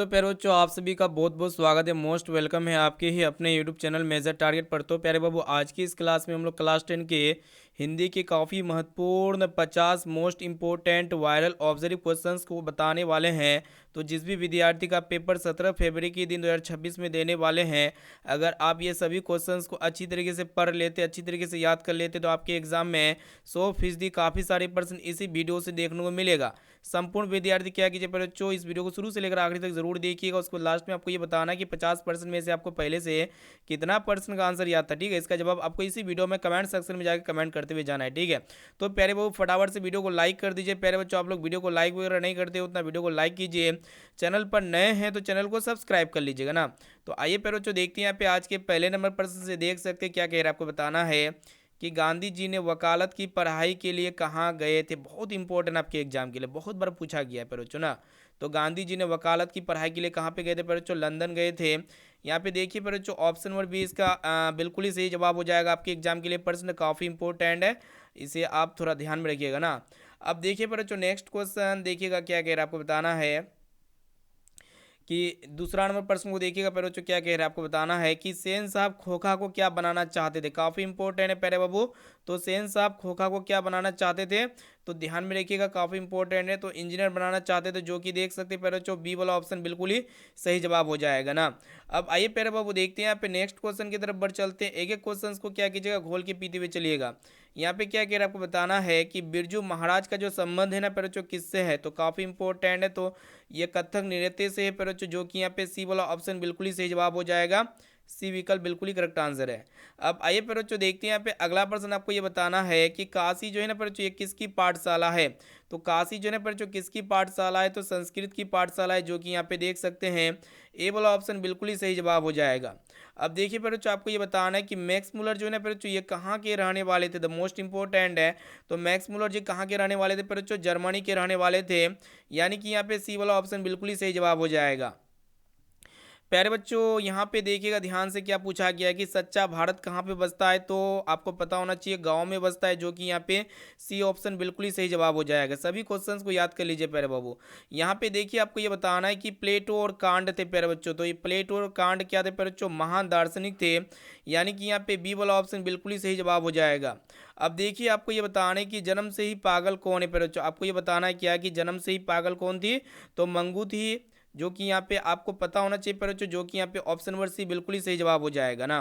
तो प्यारे बच्चों, आप सभी का बहुत बहुत स्वागत है। मोस्ट वेलकम है आपके ही अपने यूट्यूब चैनल मेजर टारगेट पर। तो प्यारे बाबू, आज की इस क्लास में हम लोग क्लास 10 के हिंदी के काफ़ी महत्वपूर्ण 50 most important viral observe questions को बताने वाले हैं। तो जिस भी विद्यार्थी का पेपर 17 फरवरी के दिन 2026 में देने वाले हैं, अगर आप ये सभी क्वेश्चंस को अच्छी तरीके से पढ़ लेते, अच्छी तरीके से याद कर लेते, तो आपके एग्जाम में 100% काफ़ी सारे प्रश्न इसी वीडियो से देखने को मिलेगा। संपूर्ण विद्यार्थी क्या कीजिए बच्चों, इस वीडियो को शुरू से लेकर आखिरी तक जरूर देखिएगा। उसको लास्ट में आपको ये बताना है कि 50% में से आपको पहले से कितना परसेंट का आंसर याद था। ठीक है, इसका जवाब आपको इसी वीडियो में कमेंट सेक्शन में जाकर कमेंट करते हुए जाना है। ठीक है, तो प्यारे बाबू फटाफट से वीडियो को लाइक कर दीजिए। प्यारे बच्चों, आप लोग वीडियो को लाइक वगैरह नहीं करते, उतना वीडियो को लाइक कीजिए। चैनल पर नए हैं तो चैनल को सब्सक्राइब कर लीजिएगा ना। तो आइए प्यारे बच्चों, देखते हैं यहाँ पे आज के पहले नंबर प्रश्न से देख सकते हैं क्या कह रहा है। आपको बताना है कि गांधी जी ने वकालत की पढ़ाई के लिए कहाँ गए थे। बहुत इंपॉर्टेंट आपके एग्जाम के लिए, बहुत बार पूछा गया है पर बच्चों ना। तो गांधी जी ने वकालत की पढ़ाई के लिए कहाँ पे गए थे पर बच्चों? लंदन गए थे। यहाँ पे देखिए पर बच्चों, ऑप्शन नंबर बी इसका बिल्कुल ही सही जवाब हो जाएगा आपके एग्जाम के लिए। प्रश्न काफ़ी इंपॉर्टेंट है, इसे आप थोड़ा ध्यान में रखिएगा ना। अब देखिए पर बच्चों, नेक्स्ट क्वेश्चन देखिएगा क्या कह रहा है। आपको बताना है कि दूसरा नंबर प्रश्न को देखिएगा प्यारे बच्चों, क्या कह रहे हैं। आपको बताना है कि सेन साहब खोखा को क्या बनाना चाहते थे। काफ़ी इंपॉर्टेंट है प्यारे बाबू। तो सेन साहब खोखा को क्या बनाना चाहते थे, तो ध्यान में रखिएगा, काफ़ी इंपॉर्टेंट है। तो इंजीनियर बनाना चाहते थे, जो कि देख सकते हैं प्यारे बच्चों, बी वाला ऑप्शन बिल्कुल ही सही जवाब हो जाएगा ना। अब आइए प्यारे बाबू, देखते हैं यहाँ पे नेक्स्ट क्वेश्चन की तरफ बढ़ चलते हैं। एक एक क्वेश्चन को क्या कीजिएगा, घोल के पीते हुए चलिएगा। यहाँ पे क्या कह रहा है, आपको बताना है कि बिरजू महाराज का जो संबंध है ना प्यारे बच्चों, किससे है। तो काफ़ी इंपॉर्टेंट है। तो ये कथक नृत्य से है प्यारे बच्चों, जो कि यहाँ पे सी वाला ऑप्शन बिल्कुल ही सही जवाब हो जाएगा। सी विकल्प बिल्कुल ही करेक्ट आंसर है। अब आइए प्यारे बच्चों, देखते हैं यहाँ पे अगला प्रश्न। आपको ये बताना है कि काशी जो है ना प्यारे बच्चों, ये किसकी पाठशाला है। तो काशी जो है ना प्यारे बच्चों, किसकी पाठशाला है, तो संस्कृत की पाठशाला है, जो कि यहाँ पे देख सकते हैं ए वाला ऑप्शन बिल्कुल ही सही जवाब हो जाएगा। अब देखिए प्यारे बच्चों, आपको ये बताना है कि मैक्स मुलर जो है ना प्यारे बच्चों, ये कहाँ के रहने वाले थे। द मोस्ट इंपॉर्टेंट है। तो मैक्स मुलर जी कहाँ के रहने वाले थे प्यारे बच्चों? जर्मनी के रहने वाले थे। यानी कि यहाँ पे सी वाला ऑप्शन बिल्कुल ही सही जवाब हो जाएगा। प्यारे बच्चों, यहाँ पे देखिएगा ध्यान से, क्या पूछा गया है कि सच्चा भारत कहाँ पे बसता है। तो आपको पता होना चाहिए गांव में बसता है, जो कि यहाँ पे सी ऑप्शन बिल्कुल ही सही जवाब हो जाएगा। सभी क्वेश्चंस को याद कर लीजिए प्यारे बाबू। यहाँ पे देखिए, आपको ये बताना है कि प्लेटो और कांट थे प्यारे बच्चों। तो ये प्लेटो और कांट क्या थे प्यारे बच्चों? महान दार्शनिक थे। यानी कि यहाँ पे बी वाला ऑप्शन बिल्कुल ही सही जवाब हो जाएगा। अब देखिए, आपको ये बताना है कि जन्म से ही पागल कौन है प्यारे बच्चों। आपको ये बताना है क्या कि जन्म से ही पागल कौन थी, तो मंगू थी, जो कि यहाँ पे आपको पता होना चाहिए पर बच्चों, जो कि यहाँ पे ऑप्शन नंबर सी बिल्कुल ही सही जवाब हो जाएगा ना।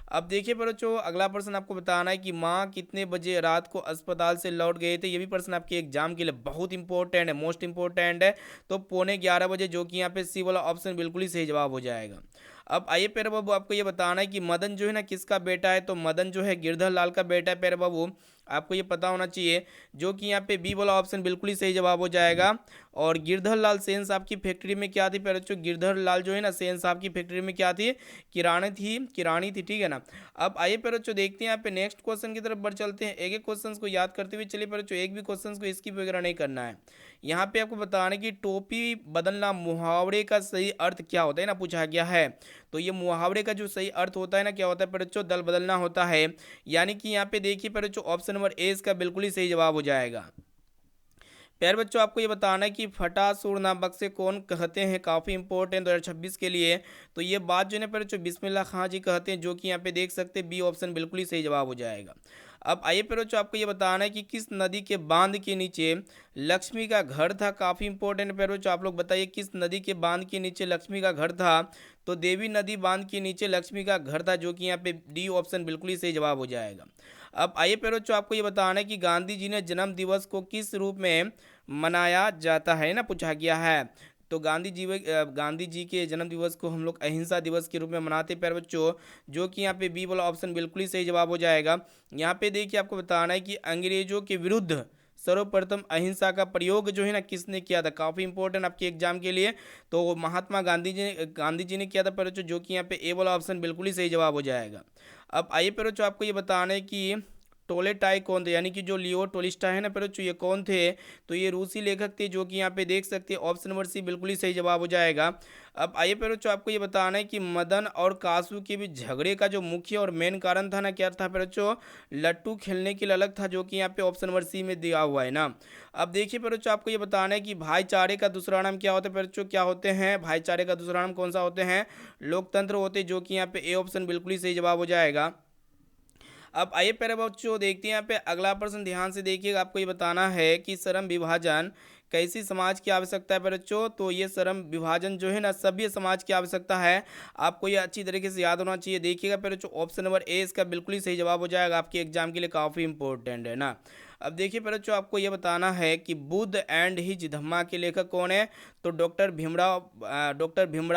अब देखिए पर बच्चों, अगला प्रश्न आपको बताना है कि माँ कितने बजे रात को अस्पताल से लौट गए थे। ये भी प्रश्न आपके एग्जाम के लिए बहुत इंपॉर्टेंट है, मोस्ट इंपॉर्टेंट है। तो 11:15 बजे, जो कि यहाँ पे सी वाला ऑप्शन बिल्कुल ही सही जवाब हो जाएगा। अब आइए प्यारे बाबू, आपको ये बताना है कि मदन जो है ना किसका बेटा है। तो मदन जो है गिरधर लाल का बेटा है प्यारे बाबू, आपको ये पता होना चाहिए, जो कि यहाँ पे बी वाला ऑप्शन बिल्कुल ही सही जवाब हो जाएगा। और गिरधर लाल सेन साहब की फैक्ट्री में क्या थी प्यारे बच्चों? गिरधर लाल जो है ना सेन साहब की फैक्ट्री में क्या थी? किरानी थी। ठीक है ना। अब आइए प्यारे बच्चों, देखते हैं यहाँ पे नेक्स्ट क्वेश्चन की तरफ बढ़ चलते हैं। एक एक क्वेश्चन को याद करते हुए चलिए प्यारे बच्चों, एक भी क्वेश्चन को स्किप वगैरह नहीं करना है। यहाँ पे आपको बताना है कि टोपी बदलना मुहावरे का सही अर्थ क्या होता है ना, पूछा गया है। तो ये मुहावरे का जो सही अर्थ होता है ना, क्या होता है प्यारे बच्चों? दल बदलना होता है। यानी कि यहाँ पे देखिए प्यारे बच्चों, ऑप्शन नंबर ए इसका बिल्कुल ही सही जवाब हो जाएगा। प्यारे बच्चों, आपको ये बताना है कि फटा सुरना बक्से कौन कहते हैं। काफ़ी इंपॉर्टेंट 2026 के लिए। तो ये बात जो है ना प्यारे बच्चों, बिस्मिल्लाह खां जी कहते हैं, जो कि यहाँ पे देख सकते हैं बी ऑप्शन बिल्कुल ही सही जवाब हो जाएगा। अब आइए प्यारे बच्चों, आपको ये बताना है कि किस नदी के बांध के नीचे लक्ष्मी का घर था। काफ़ी इंपॉर्टेंट प्यारे बच्चों, आप लोग बताइए किस नदी के बांध के नीचे लक्ष्मी का घर था। तो देवी नदी बांध के नीचे लक्ष्मी का घर था, जो कि यहाँ पे डी ऑप्शन बिल्कुल ही सही जवाब हो जाएगा। अब आइए प्यारे बच्चों, आपको ये बताना है कि गांधी जी ने जन्म दिवस को किस रूप में मनाया जाता है ना, पूछा गया है। तो गांधी जी के जन्म दिवस को हम लोग अहिंसा दिवस के रूप में मनाते हैं प्यारे बच्चों, जो कि यहाँ पे बी वाला ऑप्शन बिल्कुल ही सही जवाब हो जाएगा। यहाँ पे देखिए, आपको बताना है कि अंग्रेजों के विरुद्ध सर्वप्रथम अहिंसा का प्रयोग जो है ना किसने किया था। काफ़ी इंपॉर्टेंट आपके एग्जाम के लिए। तो महात्मा गांधी जी ने किया था प्यारे बच्चों, जो कि यहाँ पे ए वाला ऑप्शन बिल्कुल ही सही जवाब हो जाएगा। अब आइए प्यारे बच्चों, आपको ये बताना है कि टोलेटाई कौन थे, यानी कि जो लियो टोलिस्टाई है ना बच्चों, ये कौन थे? तो ये रूसी लेखक थे, जो कि यहाँ पे देख सकते हैं ऑप्शन नंबर सी बिल्कुल ही सही जवाब हो जाएगा। अब आइए बच्चों, आपको ये बताना है कि मदन और कासू के बीच झगड़े का जो मुख्य और मेन कारण था ना, क्या था बच्चों? लट्टू खेलने के लिए अलग था, जो कि यहाँ पे ऑप्शन नंबर सी में दिया हुआ है ना। अब देखिए बच्चों, आपको ये बताना है कि भाईचारे का दूसरा नाम क्या होता है बच्चों? क्या होते हैं भाईचारे का दूसरा नाम? कौन सा होते हैं? लोकतंत्र होते हैं, जो कि यहाँ पे ए ऑप्शन बिल्कुल ही सही जवाब हो जाएगा। अब आइए प्यारे बच्चों, देखते हैं यहाँ पे अगला प्रश्न, ध्यान से देखिएगा। आपको ये बताना है कि श्रम विभाजन कैसी समाज की आवश्यकता है बच्चों? तो ये श्रम विभाजन जो है ना, सभ्य समाज की आवश्यकता है। आपको ये अच्छी तरीके से याद होना चाहिए। देखिएगा बच्चों, ऑप्शन नंबर ए इसका बिल्कुल ही सही जवाब हो जाएगा, आपके एग्जाम के लिए काफ़ी इंपॉर्टेंट है ना। अब देखिए बच्चों, आपको ये बताना है कि बुद्ध एंड हिज धम्मा के लेखक कौन है? तो डॉक्टर भीमराव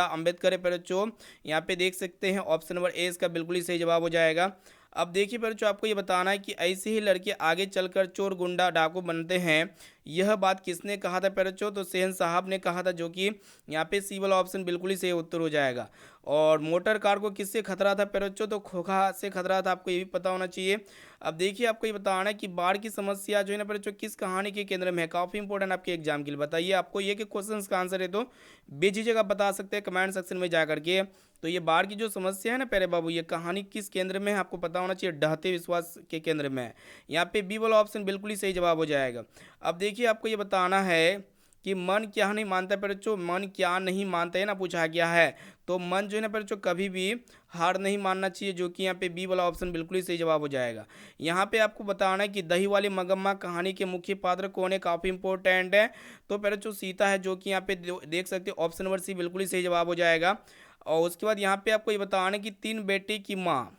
अम्बेडकर है बच्चों। यहाँ पे देख सकते हैं ऑप्शन नंबर ए इसका बिल्कुल ही सही जवाब हो जाएगा। अब देखिए बच्चों, आपको ये बताना है कि ऐसे ही लड़के आगे चलकर चोर गुंडा डाकू बनते हैं, यह बात किसने कहा था बच्चों? तो सेन साहब ने कहा था, जो कि यहाँ पे सी वाला ऑप्शन बिल्कुल ही सही उत्तर हो जाएगा। और मोटर कार को किससे खतरा था बच्चों? तो खोखा से खतरा था, आपको ये भी पता होना चाहिए। अब देखिए, आपको ये बताना है कि बाढ़ की समस्या जो है ना बच्चों, किस कहानी के केंद्र में है? काफ़ी इंपॉर्टेंट आपके एग्जाम के लिए। बताइए, आपको ये कि क्वेश्चन का आंसर है तो बेझिझक आप बता सकते हैं कमेंट सेक्शन में जा करके। तो ये बाढ़ की जो समस्या है ना प्यारे बाबू, ये कहानी किस केंद्र में है? आपको पता होना चाहिए, डहते विश्वास के केंद्र में है। यहाँ पे बी वाला ऑप्शन बिल्कुल ही सही जवाब हो जाएगा। अब देखिए, आपको ये बताना है कि मन क्या नहीं मानता है बच्चों? मन क्या नहीं मानता है ना, पूछा गया है। तो मन जो है ना बच्चों, कभी भी हार नहीं मानना चाहिए, जो कि यहाँ पे बी वाला ऑप्शन बिल्कुल ही सही जवाब हो जाएगा। यहाँ पे आपको बताना है कि दही वाली मगम्मा कहानी के मुख्य पात्र कौन है? काफ़ी इंपॉर्टेंट है। तो बच्चों सीता है, जो कि यहाँ पे देख सकते हो ऑप्शन नंबर सी बिल्कुल ही सही जवाब हो जाएगा। और उसके बाद यहाँ पे आपको ये बताना है कि तीन बेटे की माँ,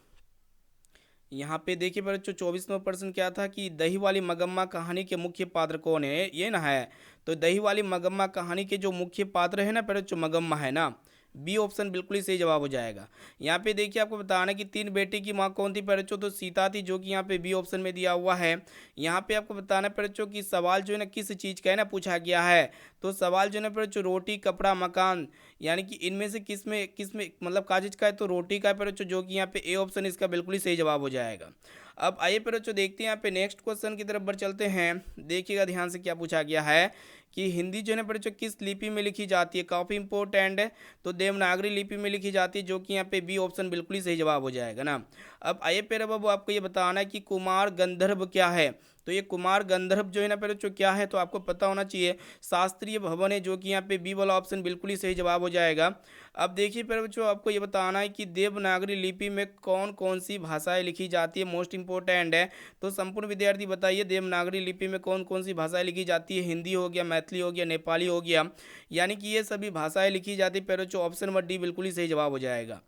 यहाँ पे देखिए बच्चों 24वां प्रश्न क्या था कि दही वाली मगम्मा कहानी के मुख्य पात्र कौन है? ये ना है। तो दही वाली मगम्मा कहानी के जो मुख्य पात्र है ना बच्चों, मगम्मा है ना, बी ऑप्शन बिल्कुल ही सही जवाब हो जाएगा। यहाँ पे देखिए, आपको बताना है कि तीन बेटे की माँ कौन थी बच्चों? तो सीता थी, जो कि यहाँ पे बी ऑप्शन में दिया हुआ है। यहाँ पे आपको बताना है बच्चों कि सवाल जो है ना किस चीज़ का है ना, पूछा गया है। तो सवाल जो है ना बच्चों, रोटी कपड़ा मकान, यानी कि इनमें से किस में मतलब का चीज़ का है? तो रोटी का है बच्चों, जो कि यहाँ पे ए ऑप्शन इसका बिल्कुल ही सही जवाब हो जाएगा। अब आइए बच्चों, देखते हैं यहाँ पे नेक्स्ट क्वेश्चन की तरफ बढ़ चलते हैं। देखिएगा ध्यान से, क्या पूछा गया है कि हिंदी जो है ना बच्चों किस लिपि में लिखी जाती है? काफ़ी इंपॉर्टेंट है। तो देवनागरी लिपि में लिखी जाती है, जो कि यहाँ पे बी ऑप्शन बिल्कुल ही सही जवाब हो जाएगा ना। अब आइए प्यारे बाबू, आपको ये बताना है कि कुमार गंधर्व क्या है? तो ये कुमार गंधर्व जो है ना बच्चों क्या है? तो आपको पता होना चाहिए, शास्त्रीय भवन है, जो कि यहाँ पे बी वाला ऑप्शन बिल्कुल ही सही जवाब हो जाएगा। अब देखिए प्यारे बच्चों, आपको ये बताना है कि देवनागरी लिपि में कौन कौन सी भाषाएं लिखी जाती है? मोस्ट इंपॉर्टेंट है। तो संपूर्ण विद्यार्थी बताइए, देवनागरी लिपि में कौन कौन सी भाषाएं लिखी जाती है? हिंदी हो गया, मैथिली हो गया, नेपाली हो गया, यानी कि ये सभी भाषाएं लिखी जाती है प्यारे बच्चों। ऑप्शन नंबर डी बिल्कुल ही सही जवाब हो जाएगा।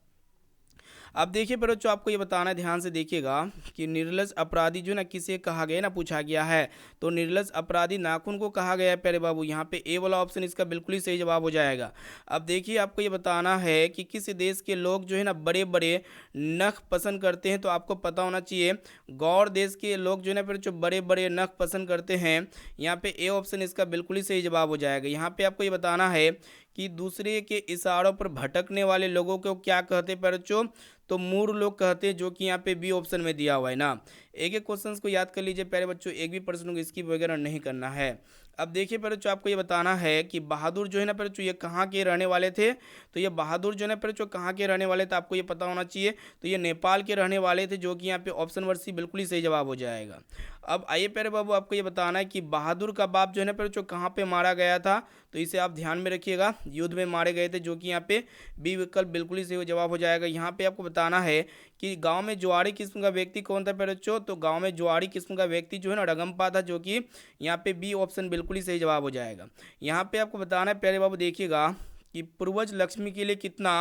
अब देखिए बच्चों, आपको ये बताना है, ध्यान से देखिएगा कि निर्लज अपराधी जो ना किसे कहा गया ना, पूछा गया है। तो निर्लज अपराधी नाखून को कहा गया है प्यारे बाबू। यहाँ पे ए वाला ऑप्शन इसका बिल्कुल ही सही जवाब हो जाएगा। अब देखिए, आपको ये बताना है कि किस देश के लोग जो है ना बड़े बड़े नख पसंद करते हैं? तो आपको पता होना चाहिए, गौर देश के लोग जो है ना फिर जो बड़े बड़े नख पसंद करते हैं। यहाँ पे ए ऑप्शन इसका बिल्कुल ही सही जवाब हो जाएगा। यहाँ पे आपको ये बताना है कि दूसरे के इशारों पर भटकने वाले लोगों को क्या कहते हैं बच्चों? तो मूर्ख लोग कहते हैं, जो कि यहाँ पे बी ऑप्शन में दिया हुआ है ना। एक एक क्वेश्चंस को याद कर लीजिए प्यारे बच्चों, एक भी प्रश्न को स्किप वगैरह नहीं करना है। अब देखिए बच्चों, आपको ये बताना है कि बहादुर जो है ना बच्चों, ये कहाँ के रहने वाले थे? तो ये बहादुर जो है ना बच्चों कहाँ के रहने वाले थे? आपको ये पता होना चाहिए। तो ये नेपाल के रहने वाले थे, जो कि यहाँ पे ऑप्शन नंबर सी बिल्कुल ही सही जवाब हो जाएगा। अब आइए प्यारे बाबू, आपको ये बताना है कि बहादुर का बाप जो है ना बच्चों कहाँ पे मारा गया था? तो इसे आप ध्यान में रखिएगा, युद्ध में मारे गए थे, जो कि यहाँ पे बी विकल्प बिल्कुल ही सही जवाब हो जाएगा। यहाँ पे आपको बताना है कि गांव में जुआरी किस्म का व्यक्ति कौन था बच्चों? तो गांव में जुआरी किस्म का व्यक्ति जो है ना रगम्पा था, जो कि यहाँ पे बी ऑप्शन बिल्कुल ही सही जवाब हो जाएगा। यहाँ पे आपको बताना है प्यारे बाबू, देखिएगा कि पूर्वज लक्ष्मी के लिए कितना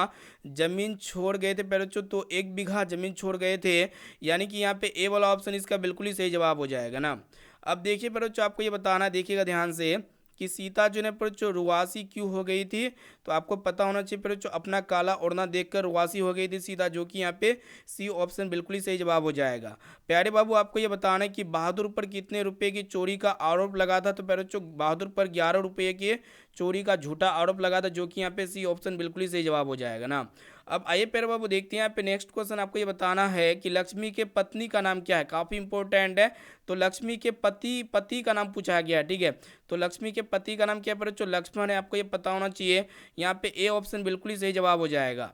जमीन छोड़ गए थे बच्चों? तो 1 बीघा जमीन छोड़ गए थे, यानी कि यहाँ पे ए वाला ऑप्शन इसका बिल्कुल ही सही जवाब हो जाएगा ना। अब देखिए बच्चों, आपको ये बताना है, देखिएगा ध्यान से कि सीता जो है बच्चों रुआसी क्यों हो गई थी? तो आपको पता होना चाहिए बच्चों, अपना काला ओढ़ना देखकर रुआसी हो गई थी सीता, जो कि यहाँ पे सी ऑप्शन बिल्कुल ही सही जवाब हो जाएगा। प्यारे बाबू, आपको ये बताना है कि बहादुर पर कितने रुपए की चोरी का आरोप लगा था? तो बच्चों बहादुर पर 11 रुपये की चोरी का झूठा आरोप लगा था, जो कि यहाँ पे सी ऑप्शन बिल्कुल ही सही जवाब हो जाएगा ना। अब आइए प्यारे बाबू देखते हैं यहाँ पे नेक्स्ट क्वेश्चन। आपको ये बताना है कि लक्ष्मी के पत्नी का नाम क्या है, काफी इंपॉर्टेंट है। तो लक्ष्मी के पति का नाम पूछा गया है, ठीक है। तो लक्ष्मी के पति का नाम क्या है, जो लक्ष्मण है, आपको ये पता होना चाहिए। यहाँ पे ए ऑप्शन बिल्कुल ही सही जवाब हो जाएगा,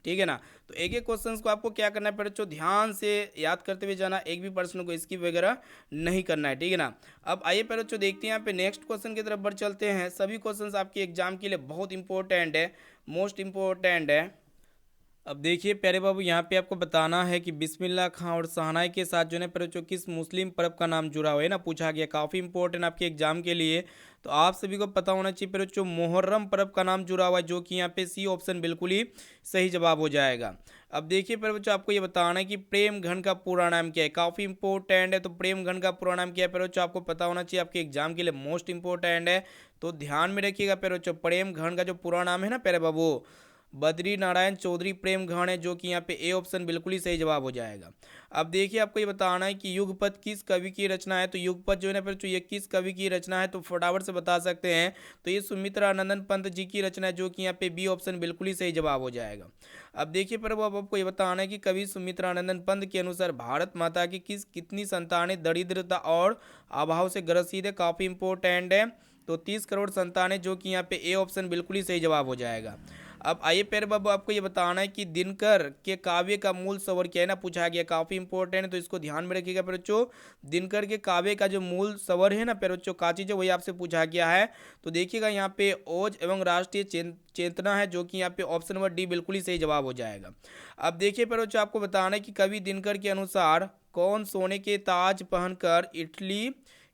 ठीक है ना। तो एक एक क्वेश्चन को आपको क्या करना है बच्चों, ध्यान से याद करते हुए जाना, एक भी प्रश्न को स्किप वगैरह नहीं करना है, ठीक है ना। अब आइए बच्चों देखते हैं यहाँ पे नेक्स्ट क्वेश्चन की तरफ बढ़ चलते हैं। सभी क्वेश्चंस आपके एग्जाम के लिए बहुत इंपॉर्टेंट है, मोस्ट इंपॉर्टेंट है। अब देखिए प्यारे बाबू, यहाँ पे आपको बताना है कि बिस्मिल्लाह खां और शहनाई के साथ जो है बच्चों किस मुस्लिम पर्व का नाम जुड़ा हुआ है ना, पूछा गया, काफ़ी इंपॉर्टेंट आपके एग्जाम के लिए। तो आप सभी को पता होना चाहिए बच्चों, मुहर्रम पर्व का नाम जुड़ा हुआ है, जो कि यहाँ पे सी ऑप्शन बिल्कुल ही सही जवाब हो जाएगा। अब देखिए प्यारे बच्चों, आपको ये बताना है कि प्रेम घन का पूरा नाम क्या है, काफ़ी इंपॉर्टेंट है। तो प्रेम घन का पूरा नाम क्या है प्यारे बच्चों, आपको पता होना चाहिए, आपके एग्जाम के लिए मोस्ट इंपॉर्टेंट है। तो ध्यान में रखिएगा प्यारे बच्चों, प्रेम घन का जो पूरा नाम है ना प्यारे बाबू, बद्री नारायण चौधरी प्रेम घन है, जो कि यहाँ पे ए ऑप्शन बिल्कुल ही सही जवाब हो जाएगा। अब देखिए आपको ये बताना है कि युगपत किस कवि की रचना है। तो युगपत जो है ना फिर ये किस कवि की रचना है, तो फटाफट से बता सकते हैं। तो ये सुमित्रानंदन पंत जी की रचना है, जो कि यहाँ पे बी ऑप्शन बिल्कुल ही सही जवाब हो जाएगा। अब देखिए पर अब आपको ये बताना है कि कवि सुमित्रानंदन पंत के अनुसार भारत माता की कितनी संतानें दरिद्रता और अभाव से ग्रसित है, काफ़ी इंपॉर्टेंट है। तो 30 करोड़ संतानें, जो कि यहाँ पे ए ऑप्शन बिल्कुल ही सही जवाब हो जाएगा। अब आइए प्यारे बाबू, आपको ये बताना है कि दिनकर के काव्य का मूल स्वर क्या है ना, पूछा गया, काफी इंपॉर्टेंट है। तो इसको ध्यान में रखिएगा प्यारे बच्चों, दिनकर के काव्य का जो मूल स्वर है ना प्यारे बच्चों, का चीज है, वही आपसे पूछा गया है। तो देखिएगा यहाँ पे ओज एवं राष्ट्रीय चेतना है, जो कि यहाँ पे ऑप्शन नंबर डी बिल्कुल ही सही जवाब हो जाएगा। अब देखिए प्यारे बच्चों, आपको बताना है कि कवि दिनकर के अनुसार कौन सोने के ताज पहनकर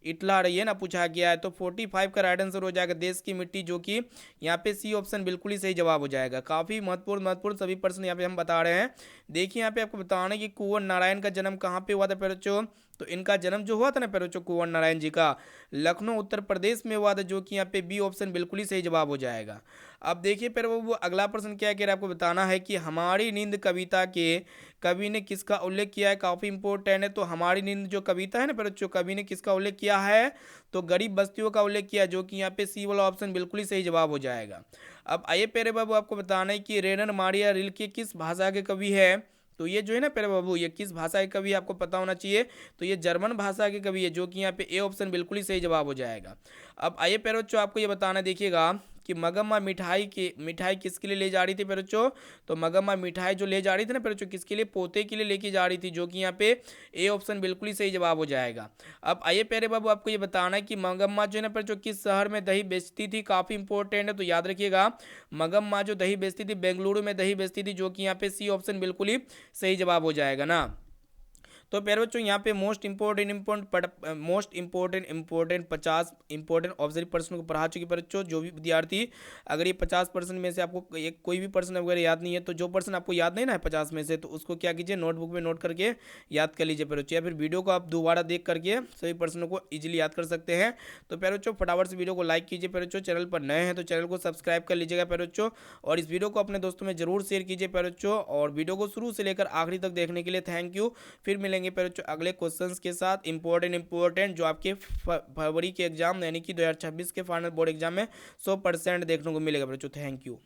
इटला रही है ना, पूछा गया है। तो 45 का राइट आंसर हो जाएगा देश की मिट्टी, जो कि यहाँ पे सी ऑप्शन बिल्कुल ही सही जवाब हो जाएगा। काफ़ी महत्वपूर्ण सभी प्रश्न यहाँ पे हम बता रहे हैं। देखिए यहाँ पे आपको बताना है कि कुंवर नारायण का जन्म कहाँ पे हुआ था प्यारे बच्चों। तो इनका जन्म जो हुआ था ना प्यारे बच्चों, कुंवर नारायण जी का, लखनऊ उत्तर प्रदेश में हुआ था, जो कि यहाँ पे बी ऑप्शन बिल्कुल ही सही जवाब हो जाएगा। अब देखिए प्यारे बाबू, अगला प्रश्न क्या कह रहा है, आपको बताना है कि हमारी नींद कविता के कवि ने किसका उल्लेख किया है, काफ़ी इंपॉर्टेंट है। तो हमारी नींद जो कविता है ना प्यारे बच्चों, कवि ने किसका उल्लेख किया है, तो गरीब बस्तियों का उल्लेख किया, जो कि यहाँ पे सी वाला ऑप्शन बिल्कुल ही सही जवाब हो जाएगा। अब आइए प्यारे बाबू, आपको बताना है कि रेनर मारिया रिल्के किस भाषा के कवि है। तो ये जो है ना प्यारे बाबू, ये किस भाषा के कवि आपको पता होना चाहिए। तो ये जर्मन भाषा के कवि है, जो कि यहाँ पे ए ऑप्शन बिल्कुल ही सही जवाब हो जाएगा। अब आइए प्यारे बच्चों, आपको ये बताना देखिएगा कि मगम्मा मिठाई किसके लिए ले जा रही थी प्यारे बच्चों। तो मगम्मा मिठाई जो ले जा रही थी ना प्यारे बच्चों, किसके लिए, पोते के लिए लेके जा रही थी, जो कि यहाँ पे ए ऑप्शन बिल्कुल ही सही जवाब हो जाएगा। अब आइए प्यारे बाबू, आपको ये बताना है कि मगम्मा जो है ना प्यारे बच्चों, किस शहर में दही बेचती थी, काफ़ी इंपॉर्टेंट है। तो याद रखिएगा, मगम्मा जो दही बेचती थी, बेंगलुरु में दही बेचती थी, जो कि यहाँ पे सी ऑप्शन बिल्कुल ही सही जवाब हो जाएगा ना। तो प्यारे बच्चों, यहाँ पे मोस्ट इंपॉर्टेंट 50 इंपॉर्टेंट ऑब्जर्व प्रश्नों को पढ़ा चुके बच्चों। जो भी विद्यार्थी, अगर ये 50% में से आपको एक कोई भी प्रश्न वगैरह याद नहीं है, तो जो प्रश्न आपको याद नहीं ना है 50 में से, तो उसको क्या कीजिए, नोटबुक में नोट करके याद कर लीजिए प्यारे बच्चों, या फिर वीडियो को आप दोबारा देख करके सभी प्रश्नों को ईजिली याद कर सकते हैं। तो प्यारे बच्चों, फटाफट से वीडियो को लाइक कीजिए प्यारे बच्चों, चैनल पर नए हैं तो चैनल को सब्सक्राइब कर लीजिएगा प्यारे बच्चों, और इस वीडियो को अपने दोस्तों में जरूर शेयर कीजिए प्यारे बच्चों, और वीडियो को शुरू से लेकर आखिरी तक देखने के लिए थैंक यू। फिर मिलेंगे प्यारे बच्चों अगले क्वेश्चंस के साथ, इंपॉर्टेंट जो आपके फरवरी के एग्जाम यानी कि 2026 के फाइनल बोर्ड एग्जाम में 100% देखने को मिलेगा बच्चों। Thank you.